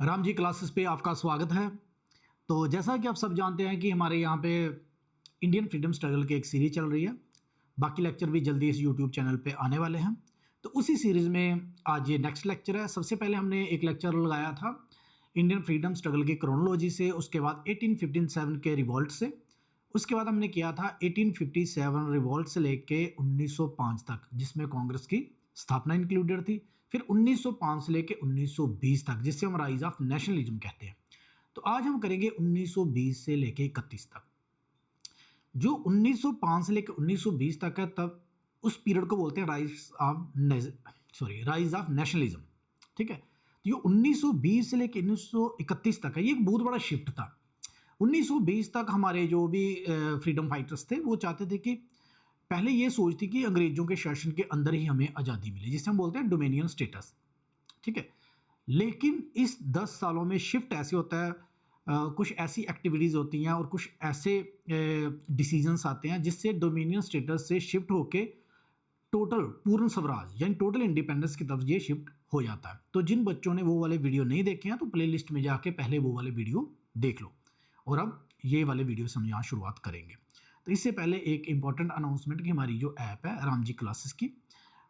Ram ji classes पे आपका स्वागत है। तो जैसा कि आप सब जानते हैं कि हमारे यहाँ पे इंडियन फ्रीडम स्ट्रगल की एक सीरीज चल रही है। बाकी लेक्चर भी जल्दी इस यूट्यूब चैनल पे आने वाले हैं। तो उसी सीरीज़ में आज ये नेक्स्ट लेक्चर है। सबसे पहले हमने एक लेक्चर लगाया था इंडियन फ्रीडम स्ट्रगल की क्रोनोलॉजी से, उसके बाद 1857 के रिवॉल्ट से, उसके बाद हमने किया था 1857 रिवॉल्ट से लेके 1905 तक, जिसमें कांग्रेस की स्थापना इंक्लूडेड थी। फिर 1905 से लेके 1920 तक, जिससे हम राइज ऑफ नेशनलिज्म कहते हैं। तो आज हम करेंगे 1920 से लेके 31 तक। जो 1905 से लेकर 1920 तक है, तब उस पीरियड को बोलते हैं राइज ऑफ नेशनलिज्म। ठीक है। तो ये 1920 से लेकर 1931 तक है, ये एक बहुत बड़ा शिफ्ट था। 1920 तक हमारे जो भी फ्रीडम फाइटर्स थे वो चाहते थे कि पहले ये सोच थी कि अंग्रेजों के शासन के अंदर ही हमें आज़ादी मिले, जिसे हम बोलते हैं डोमिनियन स्टेटस। ठीक है। लेकिन इस 10 सालों में शिफ्ट ऐसे होता है, कुछ ऐसी एक्टिविटीज़ होती हैं और कुछ ऐसे डिसीजंस आते हैं जिससे डोमिनियन स्टेटस से शिफ्ट होके टोटल पूर्ण स्वराज यानी टोटल इंडिपेंडेंस की तरफ ये शिफ्ट हो जाता है। तो जिन बच्चों ने वो वाले वीडियो नहीं देखे हैं तो प्लेलिस्ट में जाके पहले वो वाले वीडियो देख लो, और अब ये वाले वीडियो से हम यहाँ शुरुआत करेंगे। तो इससे पहले एक इंपॉर्टेंट अनाउंसमेंट कि हमारी जो ऐप है राम जी क्लासेस की,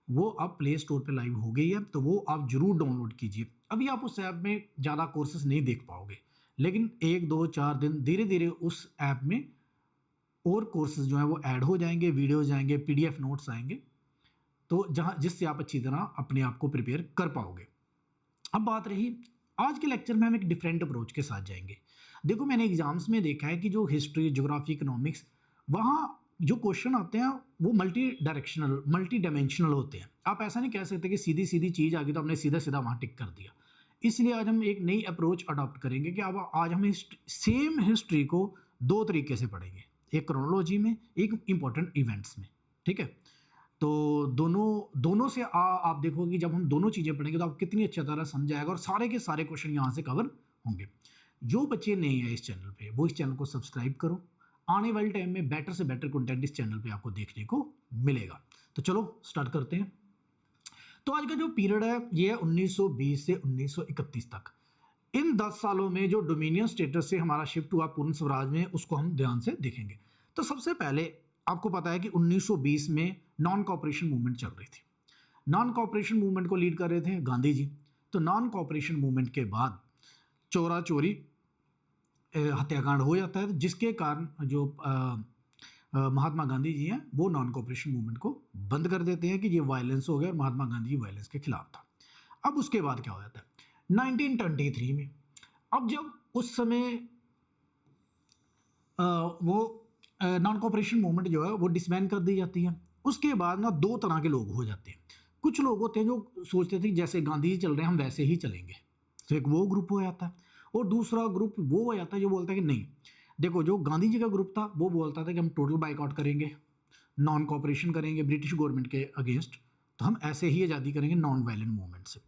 वो अब प्ले स्टोर पे लाइव हो गई है, तो वो आप जरूर डाउनलोड कीजिए। अभी आप उस ऐप में ज़्यादा कोर्सेज नहीं देख पाओगे, लेकिन 1 2 4 दिन धीरे धीरे उस ऐप में और कोर्सेज जो हैं वो ऐड हो जाएंगे, वीडियोज आएंगे, PDF नोट्स आएंगे, तो जिससे आप अच्छी तरह अपने आप को प्रिपेयर कर पाओगे। अब बात रही आज के लेक्चर में, हम एक डिफरेंट अप्रोच के साथ जाएंगे। देखो, मैंने एग्जाम्स में देखा है कि जो हिस्ट्री, ज्योग्राफी, इकोनॉमिक्स, वहाँ जो क्वेश्चन आते हैं वो मल्टी डायमेंशनल होते हैं। आप ऐसा नहीं कह सकते कि सीधी सीधी चीज़ आ गई तो हमने सीधा सीधा वहाँ टिक कर दिया। इसलिए आज हम एक नई अप्रोच अडॉप्ट करेंगे कि अब आज हम सेम हिस्ट्री को 2 तरीके से पढ़ेंगे, एक क्रोनोलॉजी में, एक इम्पॉर्टेंट इवेंट्स में। ठीक है। तो दोनों से आप देखोगे कि जब हम दोनों चीज़ें पढ़ेंगे तो आप कितनी अच्छी तरह समझ आएगा और सारे के सारे क्वेश्चन यहाँ से कवर होंगे। जो बच्चे नए हैं इस चैनल पे, वो इस चैनल को सब्सक्राइब करो। आने वाले टाइम में बेटर से बेटर कंटेंट इस चैनल पे आपको देखने को मिलेगा। तो चलो स्टार्ट करते हैं। तो आज का जो पीरियड है ये है 1920 से 1931 तक। इन 10 सालों में जो डोमिनियन स्टेटस से हमारा शिफ्ट हुआ पूर्ण स्वराज में, उसको हम ध्यान से देखेंगे। तो सबसे पहले आपको पता है कि 1920 में नॉन कॉपरेशन मूवमेंट चल रही थी। नॉन कॉपरेशन मूवमेंट को लीड कर रहे थे गांधी जी। तो नॉन कॉपरेशन मूवमेंट के बाद चोरा चोरी हत्याकांड हो जाता है, जिसके कारण जो महात्मा गांधी जी हैं वो नॉन कॉपरेशन मूवमेंट को बंद कर देते हैं कि ये वायलेंस हो गया, और महात्मा गांधी जी वायलेंस के खिलाफ था। अब उसके बाद क्या हो जाता है 1923 में, अब जब उस समय वो नॉन कॉपरेशन मूवमेंट जो है वो डिसबैन कर दी जाती है। उसके बाद ना 2 तरह के लोग हो जाते हैं। कुछ लोग होते हैं जो सोचते थे जैसे गांधी जी चल रहे हैं हम वैसे ही चलेंगे, तो एक वो ग्रुप हो जाता है। और दूसरा ग्रुप वो हो जाता है जो बोलता है कि नहीं, देखो जो गांधी जी का ग्रुप था वो बोलता था कि हम टोटल बाइकआउट करेंगे, नॉन कॉपरेशन करेंगे ब्रिटिश गवर्नमेंट के अगेंस्ट, तो हम ऐसे ही आज़ादी करेंगे नॉन वायलेंट मूवमेंट से।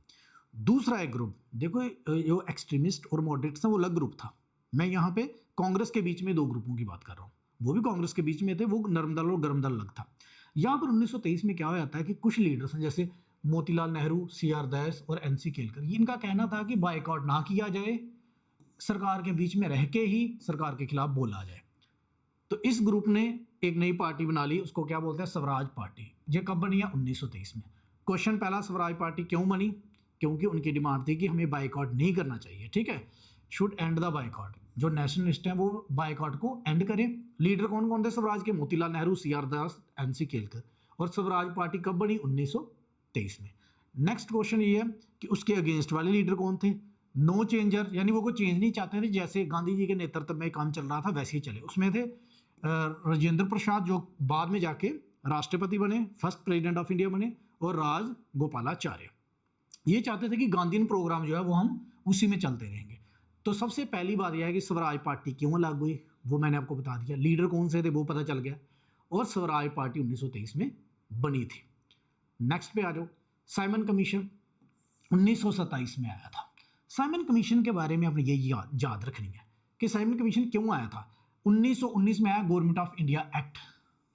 दूसरा एक ग्रुप, देखो जो एक्सट्रीमिस्ट और मॉडरेट्स हैं वो अलग ग्रुप था। मैं यहाँ पे कांग्रेस के बीच में 2 ग्रुपों की बात कर रहा हूँ, वो भी कांग्रेस के बीच में थे, वो नरम दल और गरम दल अलग था। यहाँ पर 1923 में क्या हो जाता है कि कुछ लीडर्स हैं जैसे मोतीलाल नेहरू, CR दास और NC केलकर, इनका कहना था कि बाइकआउट ना किया जाए, सरकार के बीच में रह के ही सरकार के खिलाफ बोला जाए। तो इस ग्रुप ने एक नई पार्टी बना ली, उसको क्या बोलते हैं, स्वराज पार्टी। ये कब बनी है 1923 में। क्वेश्चन पहला, स्वराज पार्टी क्यों बनी? क्योंकि उनकी डिमांड थी कि हमें बाइकआउट नहीं करना चाहिए। ठीक है, शुड एंड द बाइकआउट। जो नेशनलिस्ट हैं वो बाइकआउट को एंड करें। लीडर कौन कौन थे स्वराज के? मोतीलाल नेहरू, CR दास, NC केलकर। और स्वराज पार्टी कब बनी? 1923 में। नेक्स्ट क्वेश्चन ये है कि उसके अगेंस्ट वाले लीडर कौन थे? नो चेंजर, यानी वो कोई चेंज नहीं चाहते थे, जैसे गांधी जी के नेतृत्व में काम चल रहा था वैसे ही चले। उसमें थे राजेंद्र प्रसाद जो बाद में जाके राष्ट्रपति बने, फर्स्ट प्रेसिडेंट ऑफ इंडिया बने, और राज गोपालाचार्य। ये चाहते थे कि गांधीयन प्रोग्राम जो है वो हम उसी में चलते रहेंगे। तो सबसे पहली बात यह है कि स्वराज पार्टी क्यों लागू हुई वो मैंने आपको बता दिया, लीडर कौन से थे वो पता चल गया, और स्वराज पार्टी 1923 में बनी थी। नेक्स्ट पे आ जाओ, साइमन कमीशन 1927 में आया था। साइमन कमीशन के बारे में आपने ये याद रखनी है कि साइमन कमीशन क्यों आया था। 1919 में आया गवर्नमेंट ऑफ इंडिया एक्ट।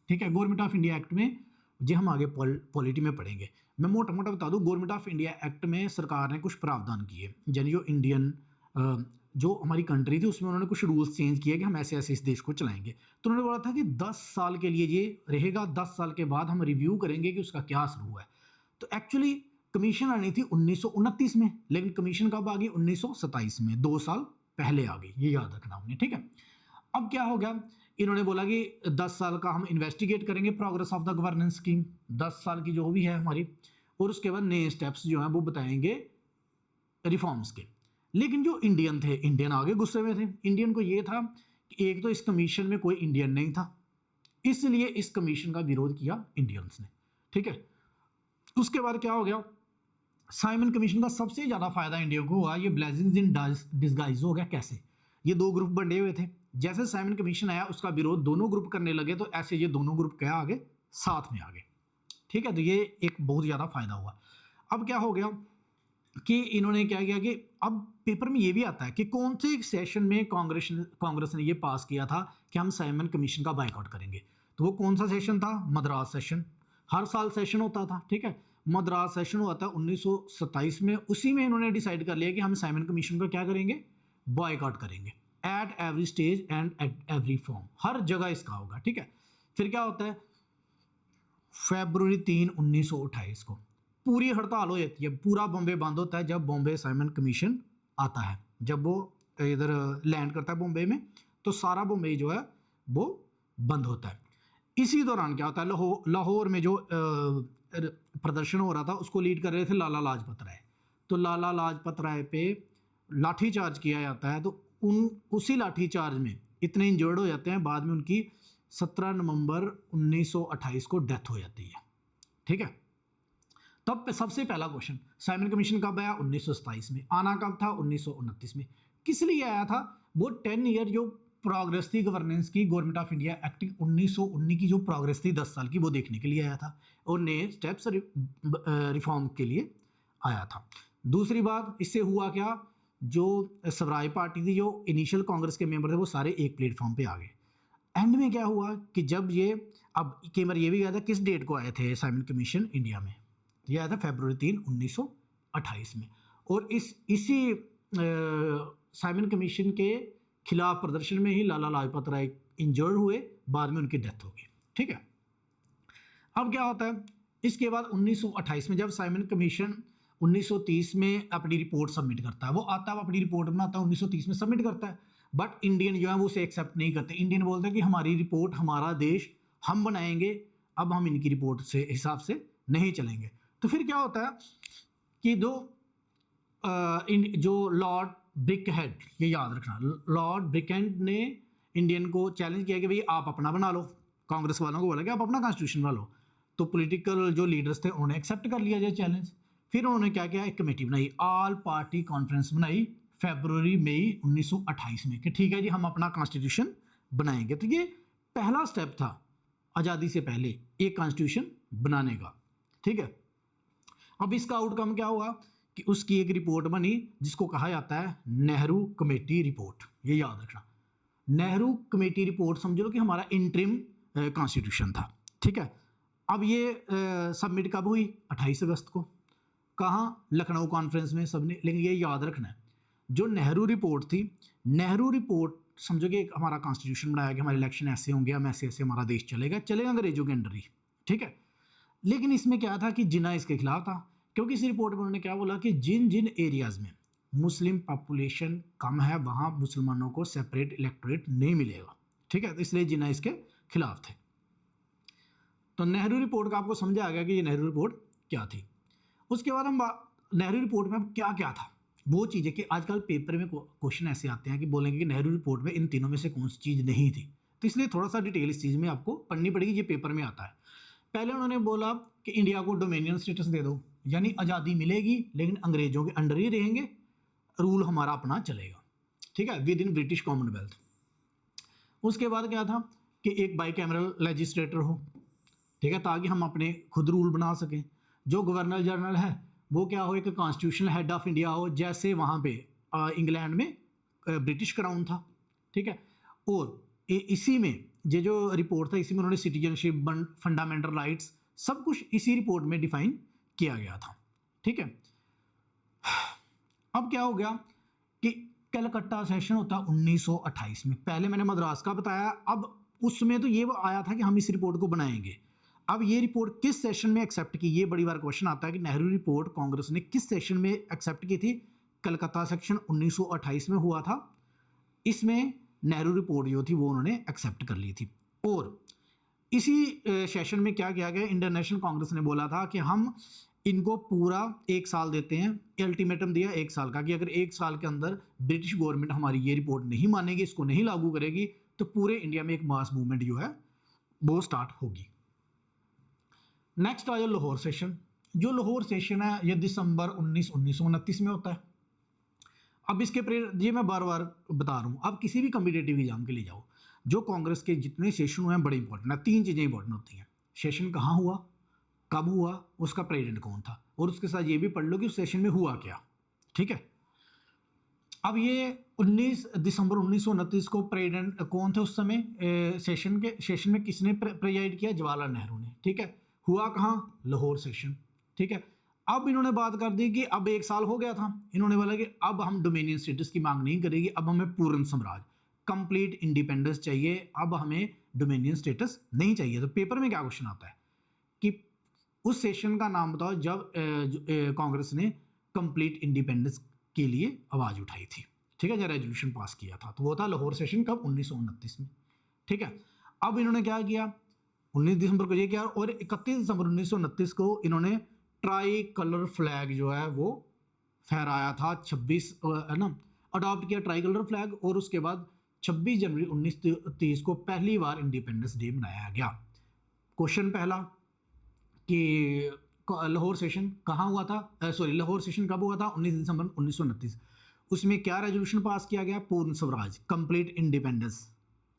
ठीक है, गवर्नमेंट ऑफ इंडिया एक्ट में जो हम आगे पॉलिटी में पढ़ेंगे, मैं मोटा मोटा बता दूं, गवर्नमेंट ऑफ इंडिया एक्ट में सरकार ने कुछ प्रावधान किए, यानी जो इंडियन जो हमारी कंट्री थी उसमें उन्होंने कुछ रूल्स चेंज किए कि हम ऐसे ऐसे इस देश को चलाएंगे। तो उन्होंने बोला था कि 10 साल के लिए ये रहेगा, 10 साल के बाद हम रिव्यू करेंगे कि उसका क्या असर हुआ है। तो एक्चुअली कमीशन आनी थी 1929 में, लेकिन कमीशन कब आ गई? 1927 में, 2 साल पहले आ गई। ये याद रखना हमने, ठीक है। अब क्या हो गया, इन्होंने बोला कि 10 साल का हम इन्वेस्टिगेट करेंगे progress of the governance scheme, 10 साल की जो भी है हमारी, और उसके बाद नए स्टेप्स जो हैं वो बताएंगे रिफॉर्म्स के। लेकिन जो इंडियन थे, इंडियन आगे गुस्से में थे। इंडियन को ये था कि एक तो इस कमीशन में कोई इंडियन नहीं था, इसलिए इस कमीशन का विरोध किया इंडियंस ने, ठीक है। उसके बाद क्या हो गया, साइमन कमीशन का सबसे ज़्यादा फायदा इंडिया को हुआ, ये ब्लेसिंग्स इन डिस्गाइज हो गया। कैसे? ये 2 ग्रुप बने हुए थे, जैसे साइमन कमीशन आया उसका विरोध दोनों ग्रुप करने लगे, तो ऐसे ये दोनों ग्रुप क्या आगे, साथ में आ गए, ठीक है। तो ये एक बहुत ज़्यादा फायदा हुआ। अब क्या हो गया कि इन्होंने क्या किया कि अब पेपर में ये भी आता है कि कौन से सेशन में कांग्रेस ने ये पास किया था कि हम साइमन कमीशन का बाइकआउट करेंगे। तो वो कौन सा सेशन था? मद्रास सेशन। हर साल सेशन होता था, ठीक है। मद्रास सेशन हुआ था 1927 में, उसी में इन्होंने डिसाइड कर लिया कि हम साइमन कमीशन का क्या करेंगे, बॉयकॉट करेंगे at every stage and at every form, हर जगह इसका होगा, ठीक है। फिर क्या होता है, फरवरी 3, 1928 को पूरी हड़ताल हो जाती है, पूरा बॉम्बे बंद होता है जब बॉम्बे साइमन कमीशन आता है। जब वो इधर लैंड करता है बॉम्बे में, तो सारा बॉम्बे जो है वो बंद होता है। इसी दौरान क्या होता है, लाहौर में जो प्रदर्शन हो रहा था उसको लीड कर रहे थे लाला लाजपत राय। तो लाला लाजपत राय पे लाठी चार्ज किया जाता है, तो उसी लाठी चार्ज में इतने इंजर्ड हो जाते हैं, बाद में उनकी 17 नवंबर 1928 को डेथ हो जाती है, ठीक है। तब सबसे पहला क्वेश्चन, साइमन कमीशन कब आया? 1927 में। आना कब था? 1929 में। किस लिए आया था? वो 10 ईयर जो प्रोग्रेस थी गवर्नेंस की, गवर्नमेंट ऑफ इंडिया एक्ट 1919 की जो प्रोग्रेस थी 10 साल की, वो देखने के लिए आया था और नए स्टेप्स रिफॉर्म के लिए आया था। दूसरी बात, इससे हुआ क्या, जो स्वराज पार्टी थी, जो इनिशियल कांग्रेस के मेंबर थे, वो सारे एक प्लेटफॉर्म पे आ गए। एंड में क्या हुआ कि जब ये, अब कई बार ये भी कहा था किस डेट को आए थे साइमन कमीशन इंडिया में, ये आया था फरवरी 3, 1928 में। और इसी साइमन कमीशन के खिलाफ प्रदर्शन में ही लाला लाजपत राय इंजर्ड हुए, बाद में उनकी डेथ हो गई, ठीक है। अब क्या होता है, इसके बाद 1928 में जब साइमन कमीशन 1930 में अपनी रिपोर्ट सबमिट करता है, वो आता है अपनी रिपोर्ट बनाता है 1930 में सबमिट करता है, बट इंडियन जो है वो उसे एक्सेप्ट नहीं करते। इंडियन बोलते हैं कि हमारी रिपोर्ट, हमारा देश हम बनाएंगे, अब हम इनकी रिपोर्ट से हिसाब से नहीं चलेंगे। तो फिर क्या होता है कि जो लॉर्ड ब्रिकहेड, ये याद रखना, लॉर्ड ब्रिकहेड ने इंडियन को चैलेंज किया कि भाई आप अपना बना लो, कांग्रेस वालों को बोला कि आप अपना कॉन्स्टिट्यूशन बना लो। तो पॉलिटिकल जो लीडर्स थे उन्होंने एक्सेप्ट कर लिया जाए चैलेंज। फिर उन्होंने क्या किया, एक कमेटी बनाई, ऑल पार्टी कॉन्फ्रेंस बनाई फरवरी मई 1928 में कि ठीक है जी हम अपना कॉन्स्टिट्यूशन बनाएंगे। तो ये पहला स्टेप था आज़ादी से पहले एक कॉन्स्टिट्यूशन बनाने का, ठीक है। अब इसका आउटकम क्या हुआ कि उसकी एक रिपोर्ट बनी जिसको कहा जाता है नेहरू कमेटी रिपोर्ट। ये याद रखना, नेहरू कमेटी रिपोर्ट समझ लो कि हमारा इंटरिम कॉन्स्टिट्यूशन था, ठीक है। अब ये सबमिट कब हुई? 28 अगस्त को। कहाँ? लखनऊ कॉन्फ्रेंस में सबने। लेकिन ये याद रखना है, जो नेहरू रिपोर्ट थी, नेहरू रिपोर्ट समझो कि एक हमारा कॉन्स्टिट्यूशन बनाया कि हमारे इलेक्शन ऐसे होंगे, हम ऐसे ऐसे हमारा देश चलेगा अंग्रेजों के अंडर ही, ठीक है। लेकिन इसमें क्या था कि जिन्ना इसके खिलाफ था, क्योंकि इस रिपोर्ट में उन्होंने क्या बोला कि जिन जिन एरियाज़ में मुस्लिम पॉपुलेशन कम है वहाँ मुसलमानों को सेपरेट इलेक्टोरेट नहीं मिलेगा, ठीक है। तो इसलिए जिन्ना इसके खिलाफ थे। तो नेहरू रिपोर्ट का आपको समझ आ गया कि ये नेहरू रिपोर्ट क्या थी। उसके बाद हम नेहरू रिपोर्ट में क्या क्या था, वो चीज़ है कि आजकल पेपर में क्वेश्चन ऐसे आते हैं कि बोलेंगे कि नेहरू रिपोर्ट में इन तीनों में से कौन सी चीज़ नहीं थी। तो इसलिए थोड़ा सा डिटेल इस चीज़ में आपको पढ़नी पड़ेगी, ये पेपर में आता है। पहले उन्होंने बोला कि इंडिया को डोमिनियन स्टेटस दे दो, यानी आज़ादी मिलेगी लेकिन अंग्रेजों के अंडर ही रहेंगे, रूल हमारा अपना चलेगा, ठीक है, विद इन ब्रिटिश कॉमनवेल्थ। उसके बाद क्या था कि एक बाई कैमरल लेजिस्लेटर हो, ठीक है, ताकि हम अपने खुद रूल बना सकें। जो गवर्नर जनरल है वो क्या हो, एक कॉन्स्टिट्यूशनल हेड ऑफ इंडिया हो, जैसे वहाँ पे इंग्लैंड में ब्रिटिश क्राउन था, ठीक है। और इसी में ये जो रिपोर्ट था, इसी में उन्होंने सिटीजनशिप, फंडामेंटल राइट्स, सब कुछ इसी रिपोर्ट में डिफाइन किया गया था, ठीक है। अब क्या हो गया कि कलकत्ता सेशन होता है 1928 में। पहले मैंने मद्रास का बताया, अब उसमें तो ये आया था कि हम इस रिपोर्ट को बनाएंगे। अब ये रिपोर्ट किस सेशन में एक्सेप्ट की, ये बड़ी बार क्वेश्चन आता है कि नेहरू रिपोर्ट कांग्रेस ने किस सेशन में एक्सेप्ट की थी। कलकत्ता सेक्शन 1928 में हुआ था, इसमें नेहरू रिपोर्ट जो थी वो उन्होंने एक्सेप्ट कर ली थी। और इसी सेशन में क्या किया गया, इंडियन नेशनल कांग्रेस ने बोला था कि हम इनको पूरा 1 साल देते हैं, अल्टीमेटम दिया 1 साल का, कि अगर 1 साल के अंदर ब्रिटिश गवर्नमेंट हमारी ये रिपोर्ट नहीं मानेगी, इसको नहीं लागू करेगी, तो पूरे इंडिया में एक मास मूवमेंट जो है वो स्टार्ट होगी। नेक्स्ट आया लाहौर सेशन। जो लाहौर सेशन है ये दिसंबर 1929 में होता है। अब इसके ये मैं बार बार बता रहा हूँ, अब किसी भी कम्पिटेटिव एग्जाम के लिए जाओ, जो कांग्रेस के जितने सेशन हुए हैं बड़े इंपॉर्टेंट है। 3 चीज़ें इंपॉर्टेंट होती हैं, सेशन कहाँ हुआ, कब हुआ, उसका प्रेसिडेंट कौन था, और उसके साथ ये भी पढ़ लो कि उस सेशन में हुआ क्या। ठीक है, अब ये 19 दिसंबर 1929 को प्रेसिडेंट कौन थे उस समय, सेशन में किसने प्रेजाइड किया, जवाहरलाल नेहरू ने। ठीक है, हुआ कहाँ, लाहौर सेशन। ठीक है, अब इन्होंने बात कर दी कि अब 1 साल हो गया था, इन्होंने बोला कि अब हम डोमिनियन स्टेटस की मांग नहीं करेगी, अब हमें पूर्ण साम्राज्य, कंप्लीट इंडिपेंडेंस चाहिए, अब हमें डोमिनियन स्टेटस नहीं चाहिए। तो पेपर में क्या क्वेश्चन आता है कि उस सेशन का नाम बताओ जब कांग्रेस ने कंप्लीट इंडिपेंडेंस के लिए आवाज़ उठाई थी। ठीक है, जब रेजोल्यूशन पास किया था, तो वो था लाहौर सेशन कब, 1929 में। ठीक है, अब इन्होंने क्या किया, 19 दिसंबर को ये किया, और 31 दिसंबर 1929 को इन्होंने ट्राई कलर फ्लैग जो है वो फहराया था। 26 है ना, अडॉप्ट किया ट्राई कलर फ्लैग, और उसके बाद 26 जनवरी 1930 को पहली बार इंडिपेंडेंस डे मनाया गया। क्वेश्चन पहला कि लाहौर सेशन कहाँ हुआ था, लाहौर सेशन कब हुआ था, 19 दिसंबर 1929। उसमें क्या रेजोल्यूशन पास किया गया, पूर्ण स्वराज, कंप्लीट इंडिपेंडेंस।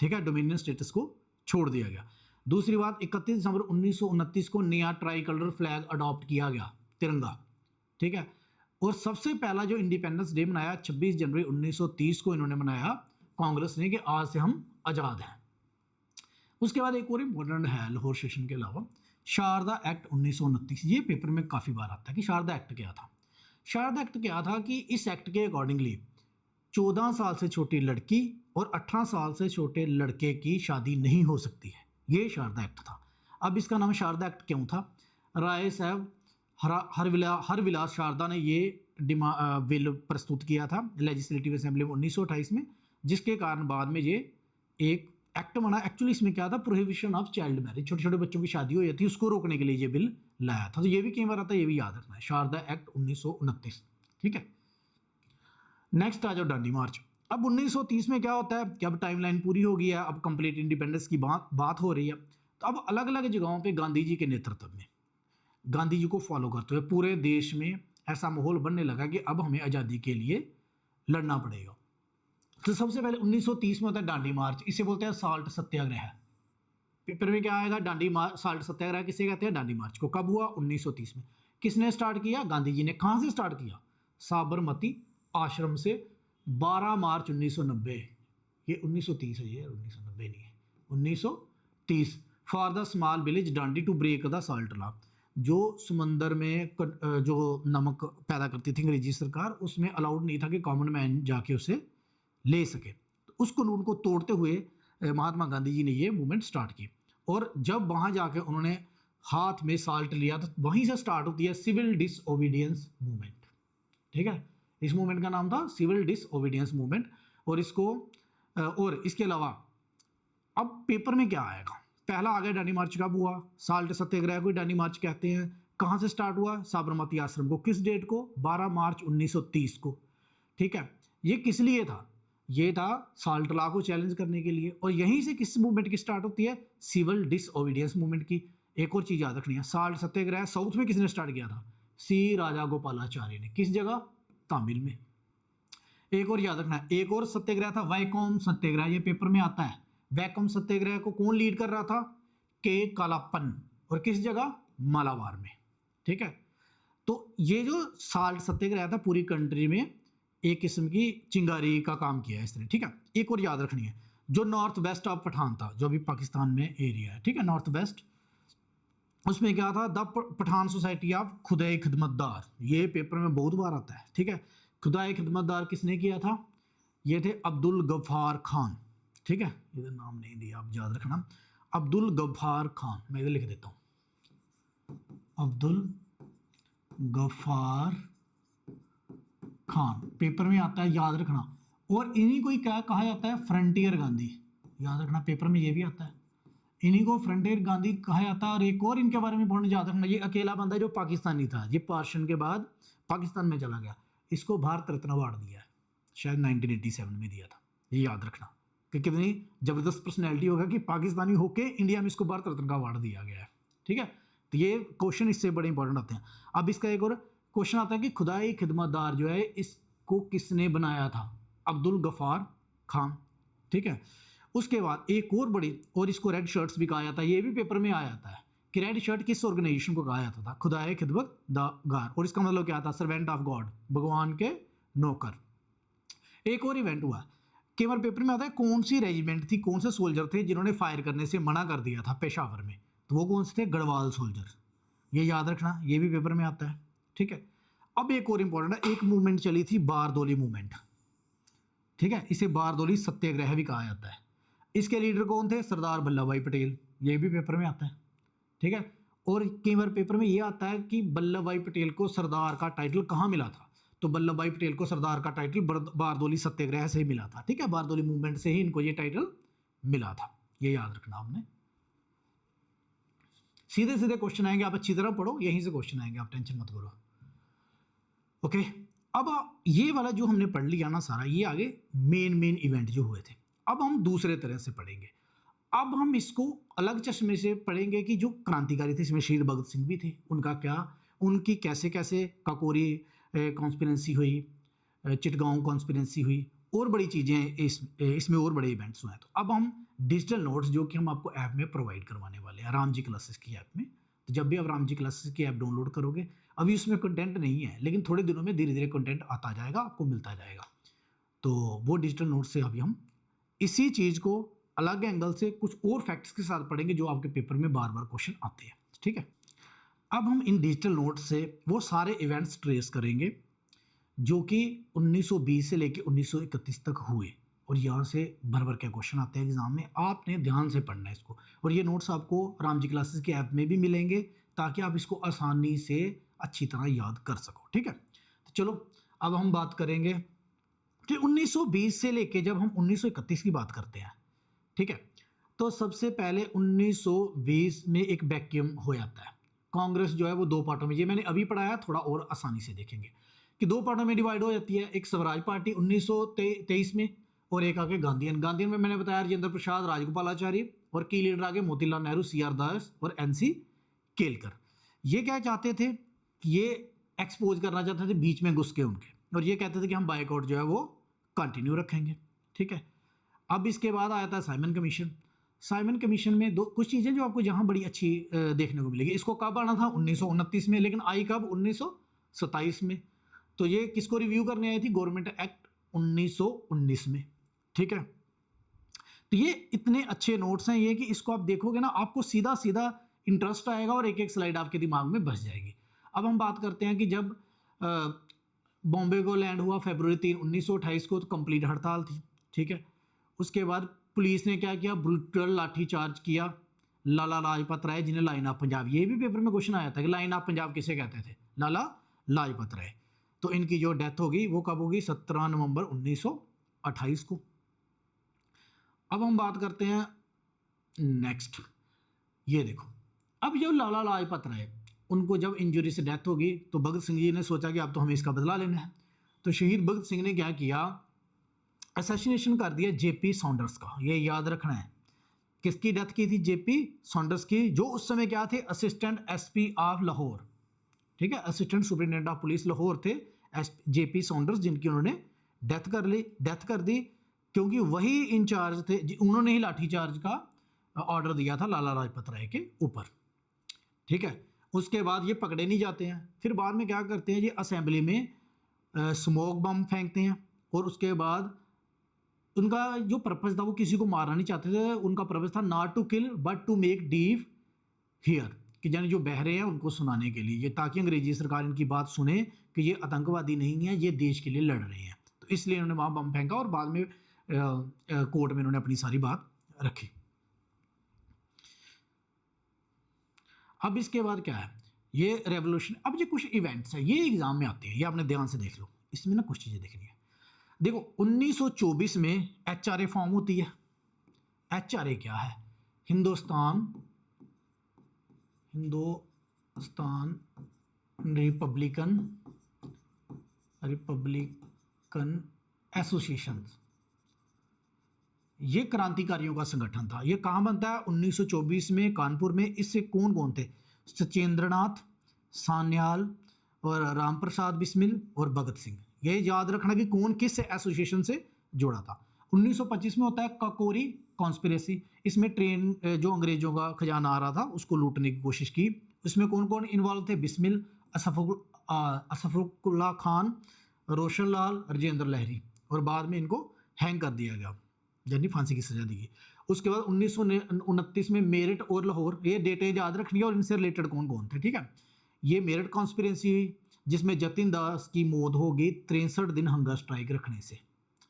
ठीक है, डोमिनियन स्टेटस को छोड़ दिया गया। दूसरी बात, 31 दिसंबर 1929 को नया ट्राई कलर फ्लैग अडॉप्ट किया गया, तिरंगा। ठीक है, और सबसे पहला जो इंडिपेंडेंस डे मनाया 26 जनवरी 1930 को इन्होंने मनाया कांग्रेस ने, कि आज से हम आज़ाद हैं। उसके बाद एक और इम्पोर्टेंट है लाहौर सेशन के अलावा, शारदा एक्ट 1929। ये पेपर में काफ़ी बार आता है कि शारदा एक्ट क्या था। शारदा एक्ट क्या था कि इस एक्ट के अकॉर्डिंगली 14 साल से छोटी लड़की और 18 साल से छोटे लड़के की शादी नहीं हो सकती है, ये शारदा एक्ट था। अब इसका नाम शारदा एक्ट क्यों था, राय साहब हरविलास शारदा ने ये बिल प्रस्तुत किया था लेजिस्लेटिव असेंबली में 1928 में, जिसके कारण बाद में ये एक एक्ट बना। एक्चुअली इसमें क्या था, प्रोहिबिशन ऑफ चाइल्ड मैरिज, छोटे छोटे बच्चों की शादी हो जाती है, उसको रोकने के लिए ये बिल लाया था। तो ये भी कई बार आता है, ये भी याद रखना है, शारदा एक्ट 1929। ठीक है, नेक्स्ट आ जाओ डांडी मार्च। अब 1930 में क्या होता है कि अब टाइमलाइन पूरी हो गई है, अब कंप्लीट इंडिपेंडेंस की बात हो रही है। तो अब अलग अलग जगहों पे गांधी जी के नेतृत्व में, गांधी जी को फॉलो करते हुए पूरे देश में ऐसा माहौल बनने लगा कि अब हमें आज़ादी के लिए लड़ना पड़ेगा। तो सबसे पहले 1930 में होता है डांडी मार्च, इसे बोलते हैं साल्ट सत्याग्रह। पेपर में क्या आएगा, साल्ट सत्याग्रह किसे कहते हैं, डांडी मार्च को। कब हुआ, 1930 में। किसने स्टार्ट किया, गांधी जी ने। कहाँ से स्टार्ट किया, साबरमती आश्रम से, 12 मार्च 1990। ये 1930 है, ये 1990 नहीं है, 1930। For the small village Dandi to break the salt law, जो समंदर में जो नमक पैदा करती थी अंग्रेजी सरकार, उसमें अलाउड नहीं था कि कॉमन मैन जाके उसे ले सके। तो उस कानून को तोड़ते हुए महात्मा गांधी जी ने ये मूवमेंट स्टार्ट की, और जब वहाँ जाके उन्होंने हाथ में साल्ट लिया तो वहीं से स्टार्ट होती है सिविल डिसओबीडियंस मूवमेंट। ठीक है, इस मूवमेंट का नाम था सिविल डिसओबीडियंस मूवमेंट। और इसको और इसके अलावा अब पेपर में क्या आएगा, पहला आ गया डांडी मार्च कब हुआ, साल्ट सत्याग्रह को डांडी मार्च कहते हैं। कहाँ से स्टार्ट हुआ, साबरमती आश्रम को। किस डेट को, 12 मार्च 1930 को। ठीक है, ये किस लिए था, ये था साल्ट लॉ को चैलेंज करने के लिए। और यहीं से किस मूवमेंट की स्टार्ट होती है, सिविल डिसओबीडियंस मूवमेंट की। एक और चीज़ याद रखनी है, साल्ट सत्याग्रह साउथ में किसने स्टार्ट किया था, सी राजा गोपालाचार्य ने। किस जगह, तमिल में। एक और याद रखना है, एक और सत्याग्रह था वैकोम सत्याग्रह, ये पेपर में आता है। वैकोम सत्याग्रह को कौन लीड कर रहा था, के कालापन, और किस जगह, मालाबार में। ठीक है, तो ये जो साल्ट सत्याग्रह था पूरी कंट्री में एक किस्म की चिंगारी का काम किया है इसने। ठीक है, एक और याद रखनी है, जो नॉर्थ वेस्ट ऑफ पठान था, जो भी पाकिस्तान में एरिया है, ठीक है, नॉर्थ वेस्ट, उसमें क्या था, द पठान सोसाइटी ऑफ खुदाई खिदमतदार। ये पेपर में बहुत बार आता है। ठीक है, खुदाई खिदमतदार किसने किया था, ये थे अब्दुल गफ्फार खान, ठीक है, इधर नाम नहीं दिया, आप याद रखना, अब्दुल गफ्फार खान, मैं इधर लिख देता हूँ, अब्दुल गफ्फार खान, पेपर में आता है, याद रखना। और इन्हीं को ही क्या कहा जाता है, फ्रंटियर गांधी, याद रखना, पेपर में ये भी आता है, इन्हीं को फ्रंटियर गांधी कहा जाता है। और एक और इनके बारे में बहुत याद रखना, ये अकेला बंदा है जो पाकिस्तानी था, ये पार्टीशन के बाद पाकिस्तान में चला गया, इसको भारत रत्न अवार्ड दिया है, शायद 1987 में दिया था, ये याद रखना कि कितनी जबरदस्त पर्सनैलिटी होगा कि पाकिस्तानी होके इंडिया में इसको भारत रत्न का अवार्ड दिया गया है, ठीक है। तो ये क्वेश्चन इससे बड़े इंपॉर्टेंट आते हैं। अब इसका एक और क्वेश्चन आता है कि खुदाई खिदमतदार जो है इसको किसने बनाया था, अब्दुल गफ्फार खान, ठीक है। उसके बाद एक और बड़ी, और इसको रेड शर्ट्स भी कहा जाता है, ये भी पेपर में आ जाता है कि रेड शर्ट किस ऑर्गेनाइजेशन को कहा जाता था, खुदाए खिदमतगार, और इसका मतलब क्या था, सर्वेंट ऑफ गॉड, भगवान के नौकर। एक और इवेंट हुआ, केवल पेपर में आता है कौन सी रेजिमेंट थी, कौन से सोल्जर थे जिन्होंने फायर करने से मना कर दिया था पेशावर में, तो वो कौन से थे, गढ़वाल सोल्जर, ये याद रखना, ये भी पेपर में आता है, ठीक है। अब एक और इंपॉर्टेंट है, एक मूवमेंट चली थी बारदोली मूवमेंट, ठीक है, इसे बारदोली सत्याग्रह भी कहा जाता है। इसके लीडर कौन थे, सरदार वल्लभ भाई पटेल, ये भी पेपर में आता है, ठीक है। और कई बार पेपर में ये आता है कि वल्लभ भाई पटेल को सरदार का टाइटल कहाँ मिला था, तो वल्लभ भाई पटेल को सरदार का टाइटल बारदोली सत्याग्रह से ही मिला था, ठीक है, बारदोली मूवमेंट से ही इनको ये टाइटल मिला था, ये याद रखना आपने। सीधे सीधे क्वेश्चन आएंगे, आप अच्छी तरह पढ़ो, यहीं से क्वेश्चन आएंगे, आप टेंशन मत करो, ओके। अब ये वाला जो हमने पढ़ लिया ना सारा, ये आगे मेन इवेंट जो हुए थे। अब हम दूसरे तरह से पढ़ेंगे, अब हम इसको अलग चश्मे से पढ़ेंगे कि जो क्रांतिकारी थे, इसमें शहीद भगत सिंह भी थे, उनका क्या, उनकी कैसे कैसे काकोरी कॉन्स्पिरेंसी हुई, चिटगांव कॉन्स्पिरेंसी हुई, और बड़ी चीज़ें इसमें और बड़े इवेंट्स हुए हैं। तो अब हम डिजिटल नोट्स जो कि हम आपको ऐप में प्रोवाइड करवाने वाले हैं, राम जी क्लासेस की ऐप में, तो जब भी आप राम जी क्लासेस की ऐप डाउनलोड करोगे, अभी उसमें कंटेंट नहीं है, लेकिन थोड़े दिनों में धीरे धीरे कंटेंट आता जाएगा, आपको मिलता जाएगा। तो वो डिजिटल नोट्स से अभी हम इसी चीज़ को अलग एंगल से कुछ और फैक्ट्स के साथ पढ़ेंगे जो आपके पेपर में बार बार क्वेश्चन आते हैं, ठीक है। अब हम इन डिजिटल नोट्स से वो सारे इवेंट्स ट्रेस करेंगे जो कि 1920 से लेकर 1931 तक हुए, और यहाँ से भर भर के क्वेश्चन आते हैं एग्जाम में, आपने ध्यान से पढ़ना है इसको। और ये नोट्स आपको राम जी क्लासेस की ऐप में भी मिलेंगे, ताकि आप इसको आसानी से अच्छी तरह याद कर सको, ठीक है। तो चलो अब हम बात करेंगे कि 1920 से लेके जब हम 1931 की बात करते हैं, ठीक है, तो सबसे पहले 1920 में एक वैक्यूम हो जाता है, कांग्रेस जो है वो दो पार्टों में, ये मैंने अभी पढ़ाया, थोड़ा और आसानी से देखेंगे कि दो पार्टों में डिवाइड हो जाती है, एक स्वराज पार्टी 1923 में, और एक आगे गांधीयन। गांधीयन में मैंने बताया राजेंद्र प्रसाद, राजगोपालाचारी, और की लीडर आगे मोतीलाल नेहरू, CR दास और NC केलकर। ये क्या चाहते थे, ये एक्सपोज करना चाहते थे बीच में घुस के उनके, और ये कहते थे कि हम बाइकआउट जो है वो कंटिन्यू रखेंगे, ठीक है। अब इसके बाद आया था साइमन कमीशन। साइमन कमीशन में दो कुछ चीज़ें जो आपको यहाँ बड़ी अच्छी देखने को मिलेगी। इसको कब आना था, 1929 में, लेकिन आई कब, 1927 में। तो ये किसको रिव्यू करने आई थी, गवर्नमेंट एक्ट 1919 में, ठीक है। तो ये इतने अच्छे नोट्स हैं ये कि इसको आप देखोगे ना, आपको सीधा सीधा इंटरेस्ट आएगा और एक एक स्लाइड आपके दिमाग में बस जाएगी। अब हम बात करते हैं कि जब बॉम्बे को लैंड हुआ फरवरी 3, 1928 को, तो कंप्लीट हड़ताल थी, ठीक है। उसके बाद पुलिस ने क्या किया, ब्रूटल लाठीचार्ज किया लाला लाजपत राय, जिन्हें लाइन ऑफ पंजाब, ये भी पेपर में क्वेश्चन आया था कि लाइन ऑफ पंजाब किसे कहते थे, लाला लाजपत राय। तो इनकी जो डेथ होगी वो कब होगी, 17 नवंबर 1928 को। अब हम बात करते हैं नेक्स्ट, ये देखो, अब जो लाला लाजपत राय, उनको जब इंजरी से डेथ होगी तो भगत सिंह जी ने सोचा कि अब तो हमें इसका बदला लेना है। तो शहीद भगत सिंह ने क्या किया, असैसिनेशन कर दिया JP सॉन्डर्स का, ये याद रखना है। किसकी डेथ की थी, JP सॉन्डर्स की, जो उस समय क्या थे, असिस्टेंट SP ऑफ लाहौर, ठीक है, assistant superintendent of police Lahore थे JP सॉन्डर्स, जिनकी उन्होंने डेथ कर दी, क्योंकि वही इंचार्ज थे, उन्होंने ही लाठीचार्ज का ऑर्डर दिया था लाला लाजपत राय के ऊपर, ठीक है। उसके बाद ये पकड़े नहीं जाते हैं, फिर बाद में क्या करते हैं, ये असेंबली में स्मोक बम फेंकते हैं, और उसके बाद उनका जो पर्पज़ था वो किसी को मारना नहीं चाहते थे, उनका पर्पज़ था not to kill but to make deaf hear, कि यानी जो बहरे हैं उनको सुनाने के लिए, ये ताकि अंग्रेजी सरकार इनकी बात सुने कि ये आतंकवादी नहीं है, ये देश के लिए लड़ रहे हैं। तो इसलिए इन्होंने वहाँ बम फेंका और बाद में कोर्ट में इन्होंने अपनी सारी बात रखी। अब इसके बाद क्या है, ये रेवोल्यूशन। अब ये कुछ इवेंट्स हैं, ये एग्जाम में आते हैं, ये आपने ध्यान से देख लो, इसमें ना कुछ चीज़ें देखनी है। देखो 1924 में HRA फॉर्म होती है। HRA क्या है? Hindustan Republican association. ये क्रांतिकारियों का संगठन था। ये कहाँ बनता है? 1924 में कानपुर में। इससे कौन कौन थे? सचेंद्रनाथ, सान्याल और रामप्रसाद बिस्मिल और भगत सिंह। ये याद रखना कि कौन किस एसोसिएशन से जुड़ा था। 1925 में होता है काकोरी कॉन्स्पिरेसी। इसमें ट्रेन जो अंग्रेजों का खजाना आ रहा था उसको लूटने की कोशिश की। इसमें कौन कौन इन्वॉल्व थे? बिस्मिल, असफरुल्ला खान, रोशन लाल, राजेंद्र लहरी। और बाद में इनको हैंग कर दिया गया, यानी फांसी की सजा दी गई। उसके बाद 1929 में मेरठ और लाहौर। ये डेटें याद रखनी है और इनसे रिलेटेड कौन कौन थे, ठीक है। ये मेरठ कॉन्स्पिरेसी हुई जिसमें जतिन दास की मौत हो गई 63 दिन हंगर स्ट्राइक रखने से,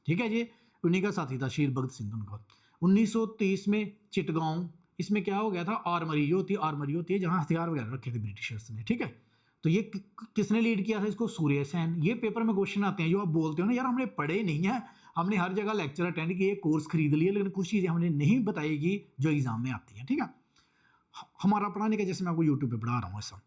ठीक है। ये उन्हीं का साथी था शेर भगत सिंह उनका। 1930 में चिटगांव। इसमें क्या हो गया था? आर्मरी होती है जहाँ हथियार वगैरह रखे थे ब्रिटिशर्स ने, ठीक है। तो ये किसने लीड किया था इसको? सूर्य सेन। ये पेपर में क्वेश्चन आते हैं जो आप बोलते हो ना यार हमने पढ़े नहीं है, हमने हर जगह लेक्चर अटेंड किए, कोर्स खरीद लिए, लेकिन कुछ चीज़ें हमने नहीं बताएगी जो एग्जाम में आती हैं, ठीक है। हमारा पढ़ाने का, जैसे मैं आपको यूट्यूब पे पढ़ा रहा हूँ ऐसा,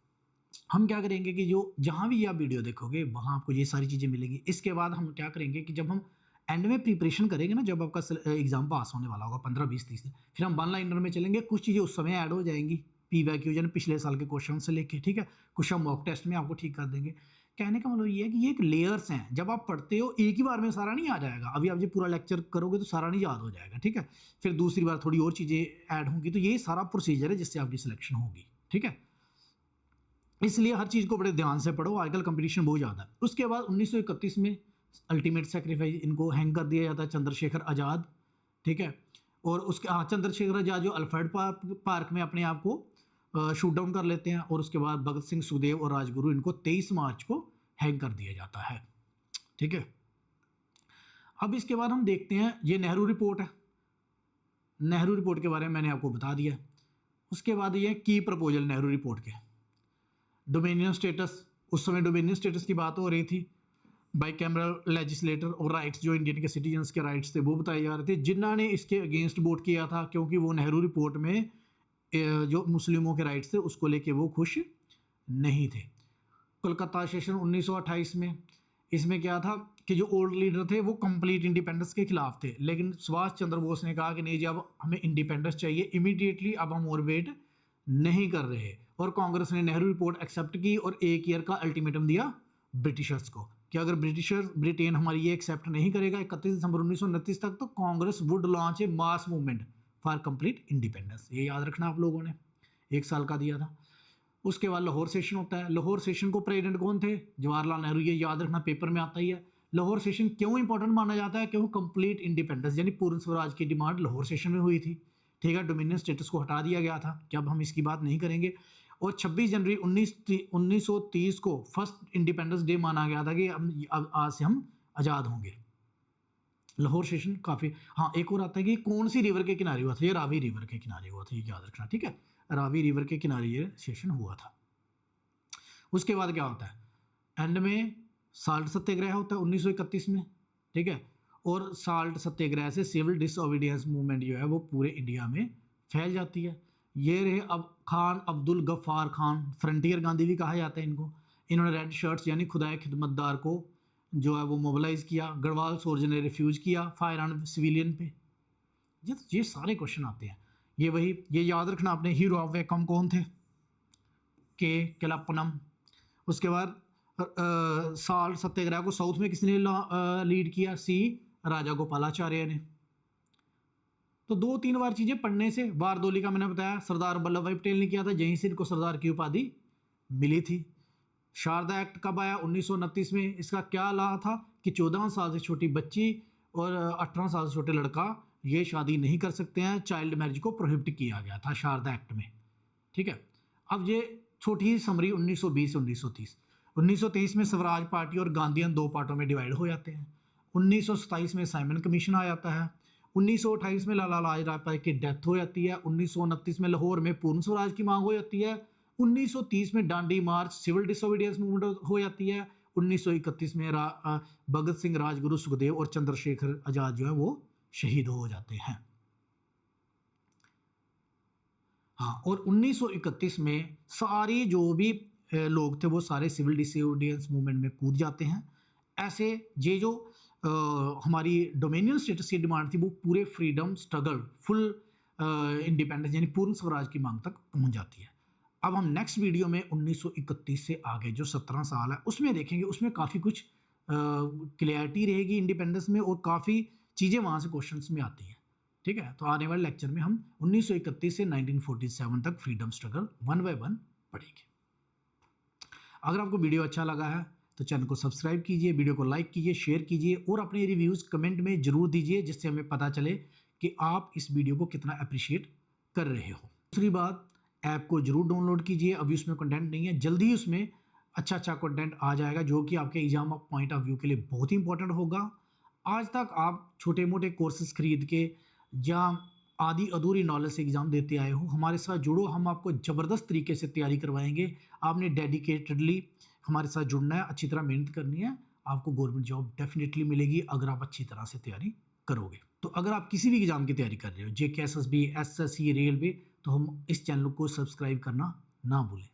हम क्या करेंगे कि जो जहाँ भी आप वीडियो देखोगे वहाँ आपको ये सारी चीज़ें मिलेंगी। इसके बाद हम क्या करेंगे कि जब हम एंड में प्रिपरेशन करेंगे ना, जब आपका एग्जाम पास होने वाला होगा 15, 20, 30 दिन, फिर हम वन लाइनर में चलेंगे। कुछ चीज़ें उस समय ऐड हो जाएंगी, PYQ यानी पिछले साल के क्वेश्चन से लेके, ठीक है। कुछ हम मॉक टेस्ट में आपको ठीक कर देंगे। कहने का मतलब ये है कि ये एक लेयर्स हैं। जब आप पढ़ते हो एक ही बार में सारा नहीं आ जाएगा। अभी आप ये पूरा लेक्चर करोगे तो सारा नहीं याद हो जाएगा, ठीक है। फिर दूसरी बार थोड़ी और चीज़ें ऐड होंगी। तो ये सारा प्रोसीजर है जिससे आपकी सिलेक्शन होगी, ठीक है। इसलिए हर चीज़ को बड़े ध्यान से पढ़ो, आजकल कंपटीशन बहुत ज़्यादा है। उसके बाद 1931 में अल्टीमेट सेक्रीफाइस, इनको हैंग कर दिया जाता है, चंद्रशेखर आज़ाद, ठीक है। और उसके चंद्रशेखर आज़ाद जो अल्फ्रेड पार्क में अपने आप को शूट डाउन कर लेते हैं। और उसके बाद भगत सिंह, सुखदेव और राजगुरु, इनको 23 मार्च को हैंग कर दिया जाता है, ठीक है। अब इसके बाद हम देखते हैं, ये नेहरू रिपोर्ट है। नेहरू रिपोर्ट के बारे में मैंने आपको बता दिया। उसके बाद ये की प्रपोजल नेहरू रिपोर्ट के, डोमिनियन स्टेटस। उस समय डोमिनियन स्टेटस की बात हो रही थी, बाई कैमरल लेजिस्लेटर और राइट्स, जो इंडियन के सिटीजन्स के राइट्स थे वो बताए जा रहे थे। जिन्होंने इसके अगेंस्ट वोट किया था क्योंकि वो नेहरू रिपोर्ट में जो मुस्लिमों के राइट्स थे उसको लेके वो खुश नहीं थे। कोलकाता सेशन 1928 में, इसमें क्या था कि जो ओल्ड लीडर थे वो कंप्लीट इंडिपेंडेंस के खिलाफ थे, लेकिन सुभाष चंद्र बोस ने कहा कि नहीं जी अब हमें इंडिपेंडेंस चाहिए इमीडिएटली, अब हम और वेट नहीं कर रहे। और कांग्रेस ने नेहरू रिपोर्ट एक्सेप्ट की और 1 ईयर का अल्टीमेटम दिया ब्रिटिशर्स को कि अगर ब्रिटेन हमारी ये एक्सेप्ट नहीं करेगा 31 दिसंबर 1929 तक, तो Congress would launch a mass movement for complete independence. ये याद रखना आप लोगों ने, 1 साल का दिया था। उसके बाद लाहौर सेशन होता है। लाहौर सेशन को प्रेसिडेंट कौन थे? जवाहरलाल नेहरू। ये याद रखना, पेपर में आता ही है। लाहौर सेशन क्यों इंपॉर्टेंट माना जाता है? क्योंकि कंप्लीट इंडिपेंडेंस यानी पूर्ण स्वराज की डिमांड लाहौर सेशन में हुई थी, ठीक है। डोमिनियन स्टेटस को हटा दिया गया था कि अब हम इसकी बात नहीं करेंगे। और 26 जनवरी 1930 को फर्स्ट इंडिपेंडेंस डे माना गया था कि अब आज से हम आज़ाद होंगे। लाहौर सेशन काफ़ी, हाँ एक और आता है कि कौन सी रिवर के किनारे हुआ था? ये रावी रिवर के किनारे हुआ था, ये याद रखना, ठीक है। रावी रिवर के किनारे ये सेशन हुआ था। उसके बाद क्या होता है? एंड में साल्ट सत्याग्रह होता है 1931 में, ठीक है। और साल्ट सत्याग्रह से सिविल डिसओबीडियंस मूवमेंट जो है वो पूरे इंडिया में फैल जाती है। ये रहे अब खान अब्दुल गफ्फार खान, फ्रंटियर गांधी भी कहा जाता है इनको। इन्होंने रेड शर्ट्स यानी खुदाए खिदमतदार को जो है वो मोबिलाइज़ किया। गढ़वाल सोल्जर ने रिफ्यूज़ किया फायर ऑन सिविलियन पे। ये सारे क्वेश्चन आते हैं। ये वही, ये याद रखना आपने, हीरो ऑफ वेकम कौन थे? के केलापनम। उसके बाद साल्ट सत्याग्रह को साउथ में किसने लीड किया? सी राजा गोपालाचार्य ने। तो 2-3 बार चीज़ें पढ़ने से, बारदोली का मैंने बताया सरदार वल्लभ भाई पटेल ने किया था, यहीं से इनको सरदार की उपाधि मिली थी। शारदा एक्ट कब आया? 1929 में। इसका क्या लॉ था कि 14 साल से छोटी बच्ची और 18 साल से छोटे लड़का ये शादी नहीं कर सकते हैं। चाइल्ड मैरिज को प्रोहिबिट किया गया था शारदा एक्ट में, ठीक है। अब ये छोटी ही समरी 1920 से 1930। 1930 में स्वराज पार्टी और गांधीयन 2 पार्टों में डिवाइड हो जाते हैं। 1927 में साइमन कमीशन आ जाता है। 1928 में लाला लाजपत राय की डेथ हो जाती है। 1929 में लाहौर में पूर्ण स्वराज की मांग हो जाती है। 1930 में डांडी मार्च सिविल डिसोबीडियंस मूवमेंट हो जाती है। 1931 में भगत सिंह, राजगुरु, सुखदेव और चंद्रशेखर आजाद जो है वो शहीद हो जाते हैं। हाँ, और 1931 में सारे जो भी लोग थे वो सारे सिविल डिसोबीडियंस मूवमेंट में कूद जाते हैं। ऐसे ये जो हमारी डोमिनियन स्टेटस की डिमांड थी वो पूरे फ्रीडम स्ट्रगल, फुल इंडिपेंडेंस यानी पूर्ण स्वराज की मांग तक पहुंच जाती है। अब हम नेक्स्ट वीडियो में 1931 से आगे जो 17 साल है उसमें देखेंगे, उसमें काफ़ी कुछ क्लियरिटी रहेगी इंडिपेंडेंस में और काफ़ी चीज़ें वहाँ से क्वेश्चंस में आती हैं। ठीक है, तो आने वाले लेक्चर में हम 1931 से 1947 तक freedom struggle one by one पढ़ेंगे। अगर आपको वीडियो अच्छा लगा है तो चैनल को सब्सक्राइब कीजिए, वीडियो को लाइक कीजिए, शेयर कीजिए और अपने रिव्यूज़ कमेंट में ज़रूर दीजिए, जिससे हमें पता चले कि आप इस वीडियो को कितना अप्रिशिएट कर रहे हो। दूसरी बात, ऐप को ज़रूर डाउनलोड कीजिए, अभी उसमें कंटेंट नहीं है, जल्दी उसमें अच्छा कंटेंट आ जाएगा जो कि आपके एग्जाम पॉइंट ऑफ व्यू के लिए बहुत ही इंपॉर्टेंट होगा। आज तक आप छोटे मोटे कोर्सेज खरीद के या आधी अधूरी नॉलेज से एग्ज़ाम देते आए हो, हमारे साथ जुड़ो, हम आपको ज़बरदस्त तरीके से तैयारी करवाएंगे। आपने डेडिकेटेडली हमारे साथ जुड़ना है, अच्छी तरह मेहनत करनी है, आपको गवर्नमेंट जॉब डेफिनेटली मिलेगी अगर आप अच्छी तरह से तैयारी करोगे। तो अगर आप किसी भी एग्ज़ाम की तैयारी कर रहे हो, JK, SSB, SSC, रेलवे, तो हम इस चैनल को सब्सक्राइब करना ना भूलें।